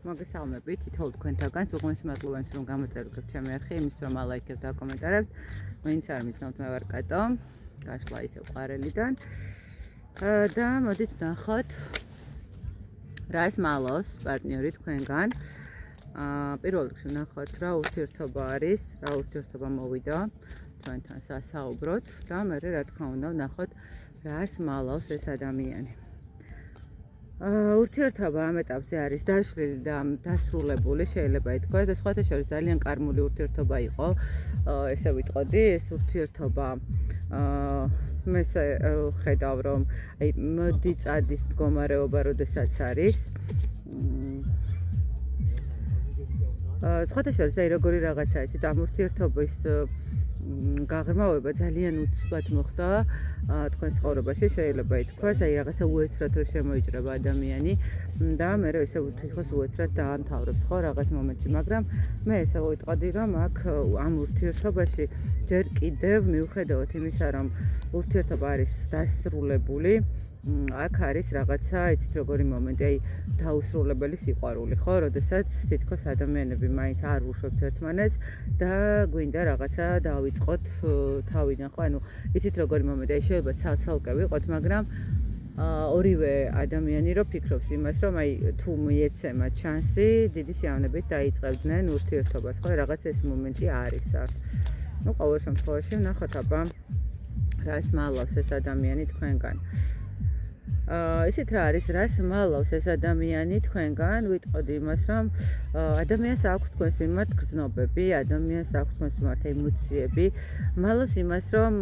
მოგესალმებით, თითოეულ თქვენთაგანს უღმესი მადლობენს რომ გამოწერთ ჩემი არხი, იმის რომ ალაიქებთ და კომენტარებთ. ვინც არ მიცნობთ, მე ვარ კატო, გაშლა ისევ ყვარელიდან. და მოდით ნახოთ რას მალავს პარტნიორი თქვენგან. პირველ რიგში ნახოთ რა ურთიერთობა არის, რა ურთიერთობა მოვიდა თქვენთან სასაუბროთ და მე რა თქმა უნდა ნახოთ რას მალავს ეს ადამიანი. ურთიერთობა ამ ეტაპზე არის დაშლილი და დასრულებული, შეიძლება ითქვას, და სხვათა შორის ძალიან კარმული ურთიერთობა იყო, ესე ვიტყოდი, ეს ურთიერთობა მე ხედავ რომ აი მოდი წადის მდგომარეობა, როდესაც არის. სხვათა შორის აი როგორი რაღაცაა ისეთ ამ ურთიერთობის გაღრმავება ძალიან უცბად მოხდა თქვენს ცხოვრებაში, შეიძლება ითქვას, აი რაღაცა უეცრად რომ შემოიჭრება ადამიანი და მე ისე ვთქვას უეცრად დაამთავრებს ხო რაღაც მომენტში, მაგრამ მე ესე ვიტყოდი რომ აქ ამ ურთიერთობაში ჯერ კიდევ მიუხედავად იმისა რომ ურთიერთობა არის დასრულებული, აქ არის რაღაცა, იცით როგორი მომენტი, აი დაუსრულებელი სიყვარული, ხო, როდესაც თითქოს ადამიანები მაინც არ უშვებთ ერთმანეთს და გვინდა რაღაცა დავიწყოთ თავიდან, ხო, ანუ იცით როგორი მომენტი, აი შეიძლება ცალ-ცალკე ვიყოთ, მაგრამ ორივე ადამიანი რო ფიქრობს იმას, რომ აი თუ მიეცემა ჩანსი, დიდი სიამოვნებით დაიწყებდნენ ურთიერთობას, ხო, რაღაც ეს მომენტი არის აქ. ნუ ყოველ შემთხვევაში ნახოთ აბა რას მალავს ეს ადამიანი თქვენგან. ისეთ რა არის, რას მალავს ეს ადამიანი თქვენგან, ვიტყოდი იმას, რომ ადამიანს აქვს თქვენს მიმართ გრძნობები, ადამიანს აქვს თქვენს მიმართ ემოციები, მალავს იმას, რომ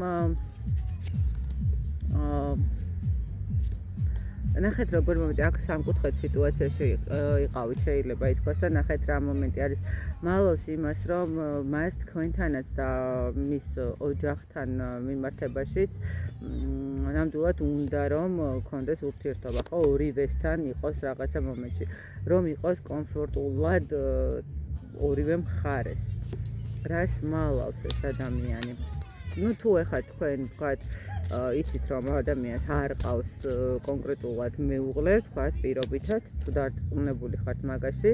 ნახეთ როგორ მომენტი, აქ სამკუთხედ სიტუაციაში იყავით, შეიძლება ითქვას და ნახეთ რა მომენტი არის, მალავს იმას, რომ მას თქვენთანაც და მის ოჯახთან მიმართებაშიც ნამდვილად უნდა რომ გქონდეს ურთიერთობა, ხო, ორივესთან იყოს რაღაცა მომენტში, რომ იყოს კომფორტულად ორივე მხარეს. რას მალავს ეს ადამიანი? ნუ თუ ეხლა თქვენ ვთქვათ, იცით რომ ადამიანს არ ყავს კონკრეტულად მეუღლე, ვთქვათ, პირობითად, თუ დარწმუნებული ხართ მაგაში,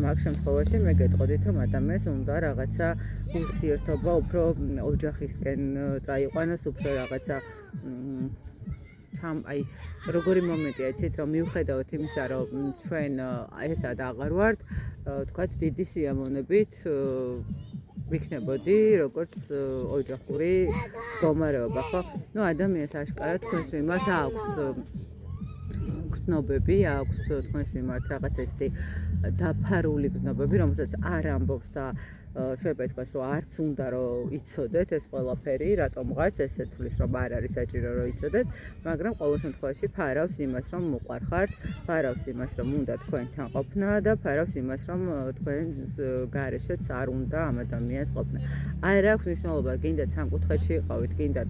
მაგ შემთხვევაში მე გეტყოდით რომ ადამიანს უნდა რაღაცა ურთიერთობა უფრო ოჯახისკენ წაიყვანოს, უფრო რაღაცა აი როგორი მომენტია, იცით რომ მიუხედავად იმისა რომ ჩვენ ერთად აღარ ვართ, ვთქვათ, დიდი სიამოვნებით ვიქნებოდი როგორც ოჯახური მდგომარეობა, ხო? ნუ ადამიანს აშკარად თქვენს მიმართ აქვს გრძნობები, აქვს თქვენს მიმართ რაღაც ესეთი დაფარული გრძნობები, რომელსაც არ ამბობს და შეიძლება ითქვას, რომ არც უნდა რომ იცოდეთ ეს ყველაფერი, რატომღაც ესე თulis რომ არ არის საჭირო რომ იცოდეთ, მაგრამ ყოველ შემთხვევაში ფარავს იმას, რომ მოყვარხართ, ფარავს იმას, რომ უნდა თქვენთან ყოფნა და ფარავს იმას, რომ თქვენს გარეშეც არ უნდა ამ ადამიანს ყოფნა. არ აქვს მნიშვნელობა, გინდათ სამკუთხედში იყავით, გინდათ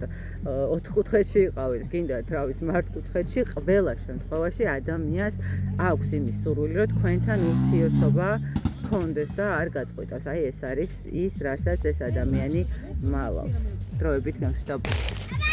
ოთხკუთხედში იყავით, გინდათ რა ვიცი მართკუთხედში, ყველა შემთხვევაში ადამიანს აქვს იმის სურვილი, რომ თქვენთან ურთიერთობა კონდეს და არ გაწყვიტოს. აი ეს არის ის, რასაც ეს ადამიანი მალავს. დროებით გამშვიდობებით.